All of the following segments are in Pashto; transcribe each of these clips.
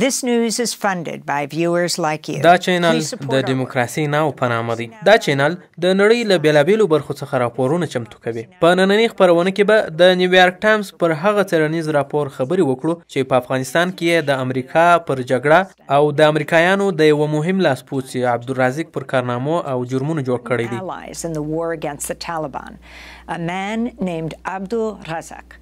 This news is funded by viewers like you. دا چینل د دیموکراسي ناو په نامه دی. دا چینل د نړۍ له بیلابیلو برخو څخه راپورونه چمتو کوي. په نننۍ خپرونه کې به د نیویارک ټایمز پر هغه څېړنیز راپور خبرې وکړو چې په افغانستان کې د امریکا پر جګړه او د امریکایانو د یو مهم لاسپوڅي عبدالرازق پر کارنامو او جرمونو جوړ کړی دی. Allies in the war against the Taliban, a man named Abdul Razak.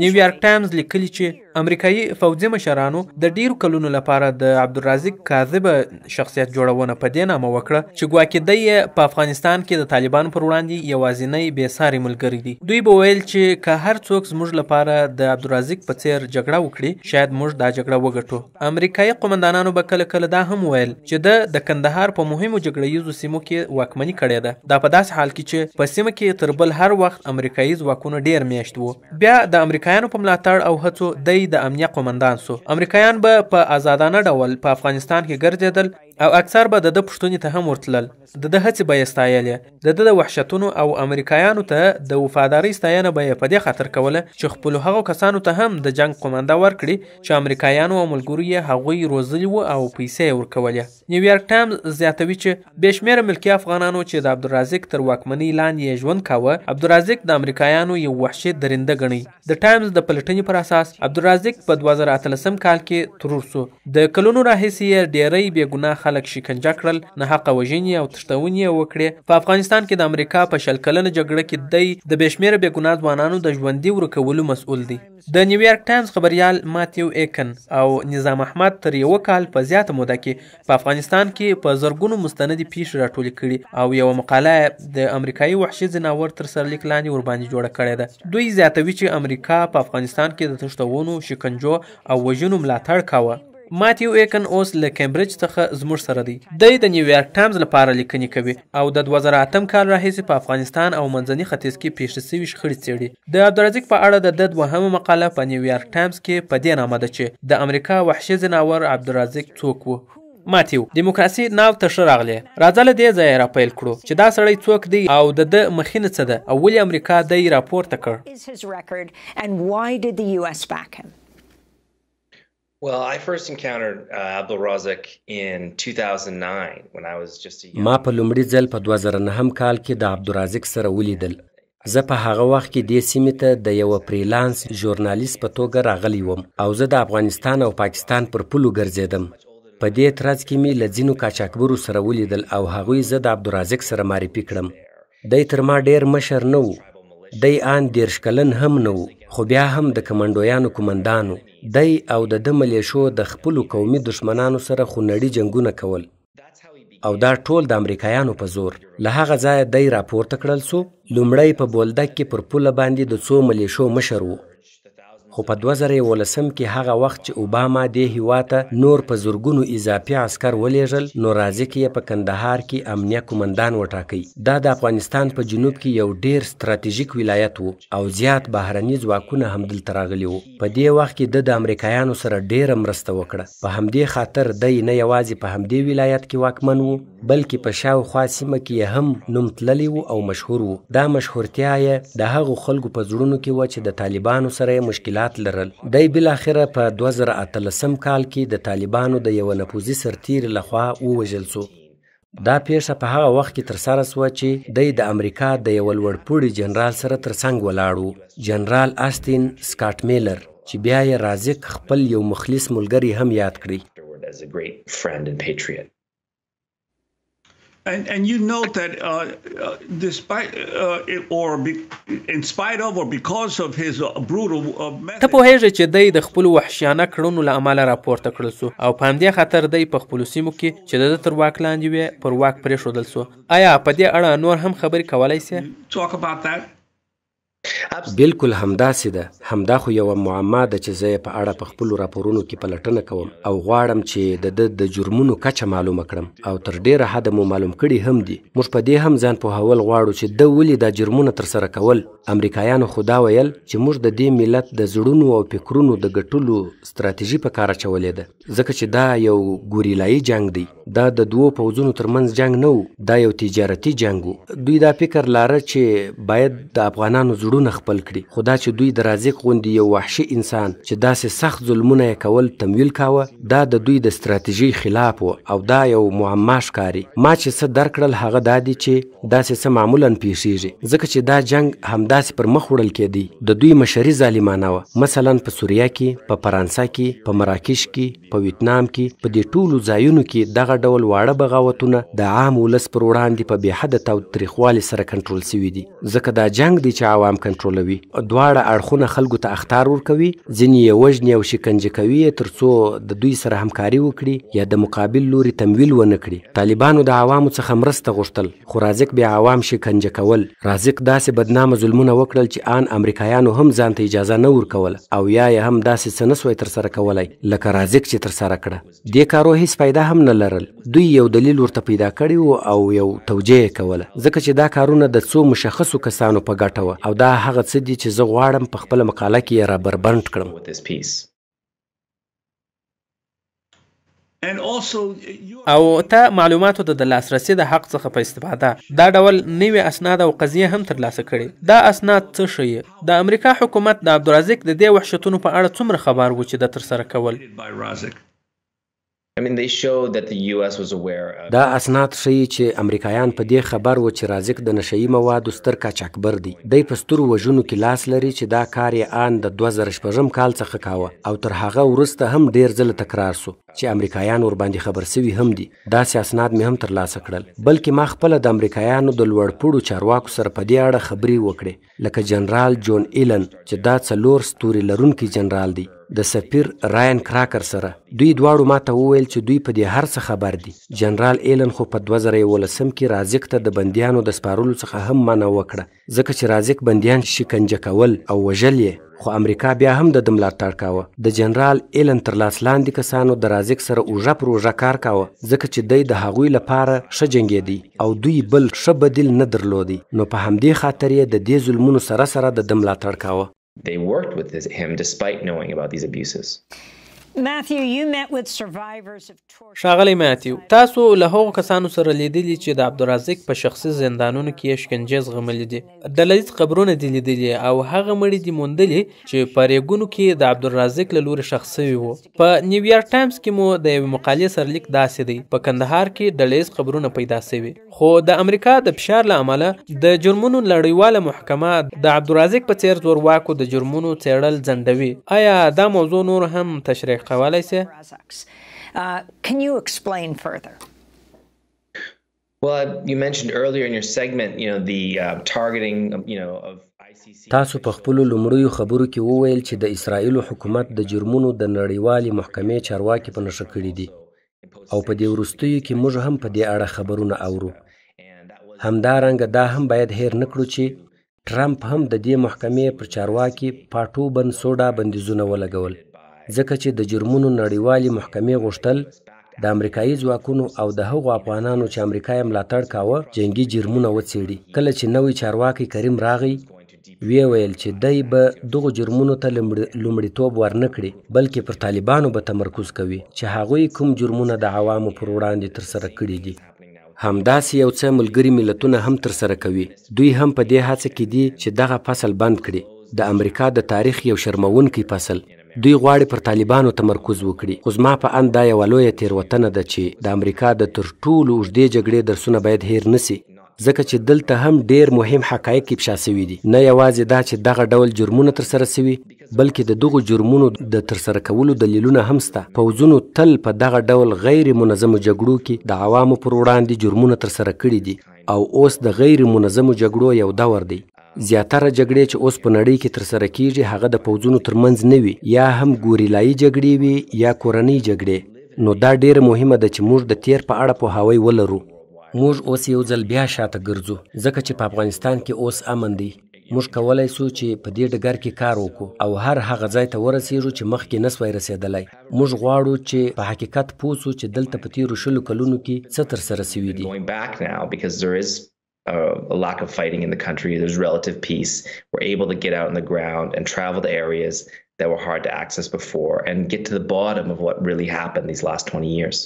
نیویارک ټایمز لیکلي چې امریکایي پوځي مشرانو د ډیرو کلونو لپاره د عبدالرازق کاذبه شخصیت جوړونه په دې نامه وکړه چې ګواکې دی په افغانستان کې د طالبانو پر وړاندې یوازینی بېساري ملګری دی. دوی به ویل چې که هر څوک زموږ لپاره د عبدالرازق په څیر جګړه وکړي شاید موږ دا جګړه وګټو. امریکایي قومندانانو به کله کله دا هم ویل چې د کندهار په مهمو جګړه ییزو سیمو کې واکمني کړې ده. دا په داسې حال کې چې په سیمه کې تر بل هر وخت امریکایي ځواکونه ډیر میاشت وو. بیا د امریکایانو په ملاتړ او هڅو دی د امنیه قومندان سو. امریکایان به په آزادانه ډول په افغانستان کې ګرځېدل او اکثر به د پښتونې ته هم ورتلل. د هڅې به یې ستایلې. د وحشتونو او امریکایانو ته د وفادارۍ ستاینه به یې په دې خاطر کوله چې خپلو هغو کسانو ته هم د جنګ قومنده ورکړي چې امریکایانو او ملګرو یې هغوی روزلي وو او پیسې یې ورکولې. نیویارک ټایمز زیاتوي چې بې شمېره ملکي افغانانو چې د عبدالرازق تر واکمنۍ لاندې یې ژوند کاوه عبدالرازق د امریکایانو یو وحشي درنده ګڼي. د ټایمز د پلټنې پر اساس عبدالرازق په 2018 کال کې ترور سو. د کلونو راهیسې یې ډیری بېګناه خلک شکنجه کړل، ناحقه وژنې او تښتونې یې وکړې. په افغانستان کې د امریکا په 100 کلنه جګړه کې دی د بې شمېره بېګناه ځوانانو د ژوندي ورکولو مسؤل دی. د نیویارک ټایمز خبریال ماتیو ایکن او نظام احمد تر یو کال په زیاته موده کې په افغانستان کې په زرګونو مستندې پیښې راټولې کړي او یوه مقاله د امریکایي وحشي ځناور تر سرلیک لاندې ورباندې جوړه کړې ده. دوی زیاتوي چې امریکا په افغانستان کې د تښتونو، شکنجو او وژنو ملاتړ کاوه. ماتیو ایکن اوس له کمبریج څخه زموږ سره دی. دی د نیویارک ټایمز لپاره لیکنې کوي او د 2008 کال راهیسې په افغانستان او منځني ختیځ کې پیښې شوي شخړې څېړي. د عبدالرازق په اړه د دوهمه مقاله په نیویارک ټایمز کې په دې نامه ده چې د امریکا وحشي ځناور عبدالرازق څوک و. ماتیو: دیموکراسي ناو ته ښه راغلې. راځه له دې ځایه راپیل کړو چې دا سړی څوک دی او د مخینه څه ده او ولې امریکا دی راپورته کړ. Well, I first encountered Abdulrazak in 2009 when I was just a young... ما په لومړي ځل په 2009 کال کې د عبدالرازق سره ولیدل. زه په هغه وخت کې دې سیمې ته د یو فریلانس ژورنالیست په توګه راغلی وم او زه د افغانستان او پاکستان پر پولو ګرځېدم. په دې ترڅ کې مې له ځینو قاچاقبرو سره ولیدل او هغوی زه د عبدالرازق سره معرفي کړم. دی تر ما ډیر مشر نه و. دی آن 30 کلن هم نه و، خو بیا هم د کمنډویانو کومندان و. دی او د ملیشو د خپلو قومي دشمنانو سره خونړي جنګونه کول او دا ټول د امریکایانو په زور. له هغه ځایه دی راپورته کړل سو. لومړی په بولدک کې پر پوله باندې د څو ملیشو مشر و، خو په 2011 کې هغه وخت چې اوباما دې هیواد ته نور په زرګونو اضافي عسکر ولیږل نو رازق یې په کندهار کې امنیه قومندان وټاکئ. دا د افغانستان په جنوب کې یو ډیر ستراتیژیک ولایت و او زیات بهرني ځواکونه هم دلته راغلي وو. په دې وخت کې د امریکایانو سره ډیره مرسته وکړه. په همدې خاطر دی نه یوازې په همدې ولایت کې واکمن و بلکې په شاوخوا سیمه کې هم نوم تللی و او مشهور و. دا مشهورتیا یې د هغو خلکو په زړونو کې وه چې د طالبانو سره یې مشکلات لرل. دی بالاخره په 2018 کال کې د طالبانو د یو نفوذي سرتیري لخوا ووژل سو. دا پیښه په هغه وخت کې ترسره سوه چې دی د امریکا د یو لوړپوړي جنرال سره ترڅنګ ولاړ و، جنرال آستین سکاټ میلر، چې بیا یې رازق خپل یو مخلص ملګری هم یاد کړی. And you note that despite in spite of or because of his brutal method. ته پوهیږئ چې دی د خپلو وحشیانه کړنو له امله راپورته کړل سو او په همدې خاطر دی په خپلو سیمو کې چې د تر واک لاندې وي پر واک پرېښودل سو. آیا په دې اړه نور هم خبرې کولی سې؟ Talk about that. بالکل همداسې ده. همدا خو یوه معما ده چې زه یې په اړه په خپلو راپورونو کې پلټنه کوم او غواړم چې د جرمونو کچه معلومه کړم او تر ډیره حده مو معلوم کړي هم دي. موږ په دې هم ځان پوهول غواړو چې ده ولې دا جرمونه ترسره کول. امریکایانو خو دا ویل چې موږ د دې ملت د زړونو او فکرونو د ګټلو ستراتیژي په کار اچولې ده، ځکه چې دا یو ګوریلایي جنګ دی. دا د دوو پوځونو ترمنځ جنګ نه و، دا یو تجارتي جنګ و. دوی دا فکر لاره چې باید د افغانانو زړونه خپل کړي، خو دا چې دوی د رازق غوندې یو وحشي انسان چې داسې سخت ظلمونه یې کول تمویل کاوه، دا د دوی د ستراتیژۍ خلاف و او دا یو معما ښکاري. ما چې څه درک کړل هغه دا دي چې داسې څه معمولا پیښیږي، ځکه چې دا جنګ همداسې پر مخ وړل کېدی. د دوی مشري ظالمانه وه، مثلا په سوریه کې، په فرانسه کې، په مراکش کې، په ویتنام کې، په دې ټولو ځایونو کې دغه ډول واړه بغاوتونه د عام ولس پر وړاندې په بې حده تاوتریخوالي سره کنټرول سوي دي. ځکه دا جنګ دی چې عوام کنټرولوي. دواړه اړخونه خلکو ته اخطار ورکوي، ځینې یې وژني او شکنجه کوي تر څو د دوی سره همکاري وکړي یا د مقابل لوري تمویل ونه کړي. طالبانو د عوامو څخه مرسته غوښتل، خو رازق بیا عوام شکنجه کول. رازق داسې بدنامه ظلمونه وکړل چې ان امریکایانو هم ځان ته اجازه نه ورکوله او یا یې هم داسې څه نسوی ترسره کولی لکه رازق چې ترسره کړه. دې کارو هیڅ فایده هم نه لرل. دوی یو دلیل ورته پیدا کړی و او یو توجیه یې کوله، ځکه چې دا کارونه د څو مشخصو کسانو په ګټه وه او دا هغه څه دي چې زه غواړم په خپله مقاله کې یې رابربنډ کړم. او ته معلوماتو ته د لاسرسي د حق څخه په استفاده دا ډول نوي اسناد او قضیه هم ترلاسه کړي. دا اسناد څه ښیي؟ د امریکا حکومت د عبدالرازق د دې وحشتونو په اړه څومره خبر و چې د ترسره کول؟ دا اسناد ښیي چې امریکایان په دې خبر و چې رازق د نشهیي موادو ستر قاچاقبر دی. دی په سترو وژنو کې لاس لري چې دا کار یې ان د 2006 کال څخه کاوه او تر هغه وروسته هم ډیر ځله تکرار سو چې امریکایان ورباندې خبر سوي هم دي. داسې اسناد مې هم ترلاسه کړل، بلکې ما خپله د امریکایانو د لوړپوړو چارواکو سره په دې اړه خبرې وکړې، لکه جنرال جون ایلن چې دا 4 ستوري لرونکی جنرال دی، د سفیر راین کراکر سره. دوی دواړو ما ته وویل چې دوی په دې هر څه خبر دي. جنرال ایلن خو په 2011 کې رازق ته د بندیانو د سپارلو څخه هم منع وکړه، ځکه چې رازق بندیان شکنجه کول او وژل یې، خو امریکا بیا هم د ده ملاتړ کاوه. د جنرال ایلن تر لاس لاندې کسانو د رازق سره اوږه پر اوږه کار کاوه، ځکه چې دی د هغوی لپاره ښه جنګېدی او دوی بل ښه بدیل نه درلودی، نو په همدې خاطر یې د دې ظلمونو سره سره د ده mlātar کاوه. They worked with him despite knowing about these abuses. Matthew, you met with survivors of torture. ښاغلی ماتیو، تاسو له هغو کسانو سره لیدلي چې د عبدالرازق په شخصي زندانونو کې شکنجې زغملي دي. ډلهییز قبرونه دي لیدلي او هغه مړي دي موندلي چې په ریګونو کې د عبدالرازق له لورې ښخ سوي وو. په نیویارک ټایمز کې مو د یوې مقالې سرلیک داسې دی: په کندهار کې ډلهییز قبرونه پیدا سوي، خو د امریکا د فشار له امله د جرمونو نړیواله محکمه د عبدالرازق په څیر زورواکو د جرمونو څېړل ځنډوي. آیا دا موضوع نور هم تشریح کولی سي؟ Can you explain further? Well, you mentioned earlier in your segment, the targeting, of ICC. تاسو په خپلو لومړیو خبرو کې وویل چې د اسرائیلو حکومت د جرمونو د نړیوالې محکمې چارواکي په نښه کړي دي، او په دې وروستیو کې موږ هم په دې اړه خبرونه اورو. همدارنګه دا هم باید هیر نه کړو چې ټرمپ هم د دې محکمې پر چارواکي پاټو بن سوډا بندیزونه ولګول، ځکه چې د جرمونو نړیوالې محکمې غوښتل د امریکایي ځواکونو او د هغو افغانانو چې امریکا یې ملاتړ کاوه جنګي جرمونه وڅېړي. کله چې نوی چارواکی کریم راغی، ویې ویل چې دی به دغو جرمونو ته لومړیتوب ورنه کړي، بلکې پر طالبانو به تمرکز کوي چې هغوی کوم جرمونه د عوامو پر وړاندې ترسره کړي دي. همداسې یو څه ملګري ملتونه هم ترسره کوي. دوی هم په دې هڅه کې دي چې دغه فصل بند کړي، د امریکا د تاریخ یو شرمونکی فصل. دوی غواړي پر طالبانو تمرکز وکړي، خو زما په اند دا یوه لویه تېروتنه ده چې د امریکا د تر ټولو اوږدې جګړې درسونه باید هیر نسي، ځکه چې دلته هم ډیر مهم حقایق افشا سوي دي. نه یوازې دا چې دغه ډول جرمونه ترسره سوي، بلکې د دغو جرمونو د ترسره کولو دلیلونه هم سته. پوځونو تل په دغه ډول غیر منظمو جګړو کې د عوامو پر وړاندې جرمونه ترسره کړي دي، او اوس د غیر منظمو جګړو یو دور دی. زیاتره جګړې چې اوس په نړۍ کې ترسره کیږي هغه د پوځونو ترمنځ نه وي، یا هم ګوریلایي جګړې وي یا کورنۍ جګړې. نو دا ډیره مهمه ده چې موږ د تیر په اړه پوهاوی ولرو. موږ اوس یو ځل بیا شاته ګرځو، ځکه چې په افغانستان کې اوس امن دی. موږ کولی سو چې په دې ډګر کې کار وکړو او هر هغه ځای ته ورسیږو چې مخکې نسوای رسېدلی. موږ غواړو چې په حقیقت پوه سو چې دلته په تیرو 20 کلونو کې څه ترسره سوي دي. A lack of fighting in the country. There's relative peace. We're able to get out on the ground and travel to areas that were hard to access before and get to the bottom of what really happened these last 20 years.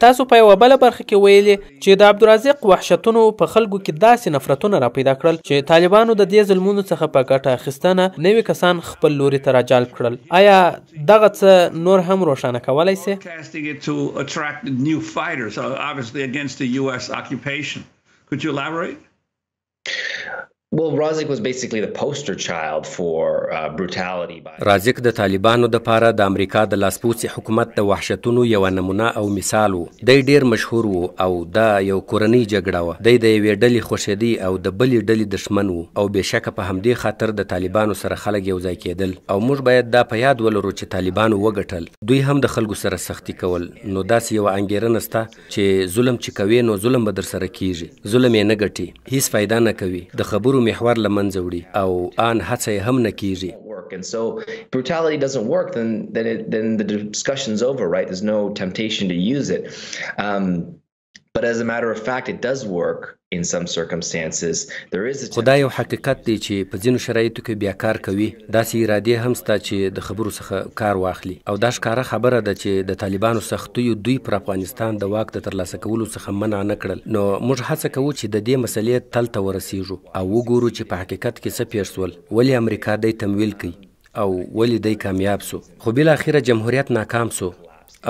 تاسو په یوه بله برخه کې ویلي چې د عبدالرازق وحشتونو په خلکو کې داسې نفرتونه راپیدا کړل چې طالبانو د دې ظلمونو څخه په ګټه اخیستنه نوي کسان خپل لوري ته راجلب کړل. آیا دغه څه نور هم روښانه کولی سي؟ Could you elaborate? Well, Razik was basically the poster child for brutality. رازق د طالبانو د پاره د امریکا د لاسپوڅي حکومت د وحشتونو یو نمونه او مثال وو. دی ډیر مشهور وو او دا یو کورنۍ جګړه وه. دی د یوې ډلې خوشیدي او د بلې ډلې دشمن وو او بېشکه په همدې خاطر د طالبانو سره خلک یو ځای کېدل او موږ باید دا په یاد ولرو چې طالبانو وګټل. دوی هم د خلکو سره سختي کول. نو داسې یوه انګېرنه سته چې ظلم چې کوي نو ظلم به در سره کیږي. ظلم یې نه ګټي، هیڅ فایده نه کوي، د خبرو محور لمنځه وړي او ان هڅه یې هم نه کیږي. And so brutality doesn't work, then the discussion's over, right? There's no temptation to use it. But as a matter of fact, it does work in some circumstances. There is a خدای یو حقیقت دی چې په ځینو شرایطو کې بیا کار کوي. داسې ارادې هم سته چې د خبرو څخه کار واخلي او دا ښکاره خبره ده چې د طالبانو سختیو دوی پر افغانستان د واک د ترلاسه کولو څخه منع نه کړل. نو موږ هڅه کوو چې د دې مسلې تل ته ورسیږو او وګورو چې په حقیقت کې څه پیښ شول، ولې امریکا دی تمویل کوي او ولې دی کامیاب سو. خو بالاخره جمهوریت ناکام سو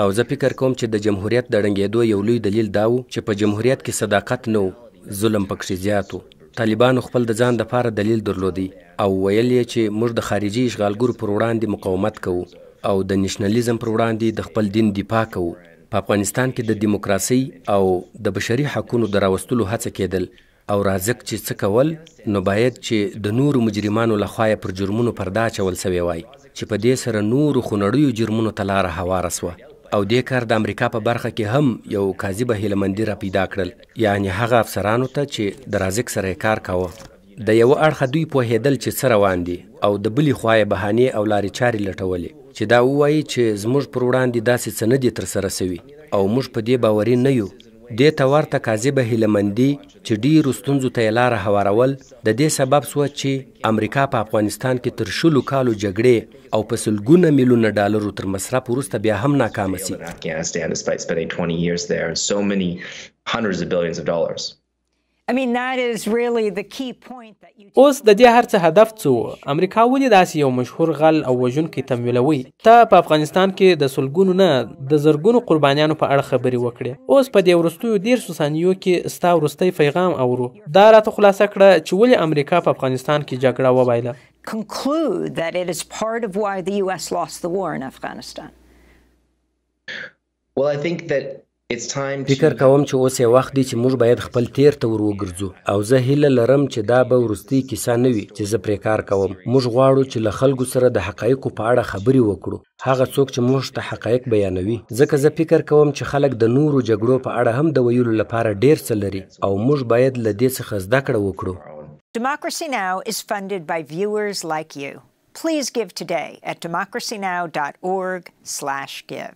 او زه فکر کوم چې د جمهوریت د ړنګېدو یو لوی دلیل دا و چې په جمهوریت کې صداقت نه و، ظلم پکښې زیات و. طالبانو خپل د ځان دپاره دلیل درلودی او ویل یې چې موږ د خارجي اشغالګرو پر وړاندې مقاومت کوو او د نشنلیزم پر وړاندې د خپل دین دفاع کوو. په افغانستان کې د دیموکراسۍ او د بشري حقونو د راوستلو هڅه کېدل او رازق چې څه کول نو باید چې د نورو مجرمانو لخوا یې پر جرمونو پرده اچول سوی وای چې په دې سره نورو خونړیو جرمونو ته لاره هواره سوه. او دې کار د امریکا په برخه کې هم یو کاذبه هیلهمندي را پیدا کړل، یعنی هغه افسرانو ته چې د رازق سره یې کار کاوه. د یوه اړخه دوی پوهېدل چې څه روان دي او د بلې خوا یې بهانې او لارې چارې لټولې چې دا ووایي چې زموږ پر وړاندې داسې څه نه دي ترسره سوي او موږ په دې باوري نه یو. دې ته ورته کاذبه هیلهمندي چې ډیرو ستونزو ته یې لاره هوارول د دې سبب سوه چې امریکا په افغانستان کې تر 100 کالو جګړې او په سلګونه میلیونه ډالرو تر مصرف وروسته بیا هم ناکامه سي. اوس د دې هر څه هدف څه و؟ امریکا ولې داسې یو مشهور غل او وژونکی تمویلوي؟ ته په افغانستان کې د سلګونو نه د زرګونو قربانیانو په اړه خبرې وکړې. اوس په دې وروستیو 13 ثانیو کې ستا وروستی پیغام اورو. دا راته خلاصه کړه چې ولې امریکا په افغانستان کې جګړه وبایله. Conclude that it is part of why the US lost the war in Afghanistan. Well, I think that فکر کوم چې اوس یې وخت دی چې موږ باید خپل تیر ته ور وګرځو او زه هیله لرم چې دا به وروستۍ کیسه نه وي چې زه پرې کار کوم. موږ غواړو چې له خلکو سره د حقایقو په اړه خبرې وکړو، هغه څوک چې موږ ته حقایق بیانوي، ځکه زه فکر کوم چې خلک د نورو جګړو په اړه هم د ویلو لپاره ډیر څه لري او موږ باید له دې څخه زده کړه وکړو. Democracy Now! is funded by viewers like you. Please give today at democracynow.org/give.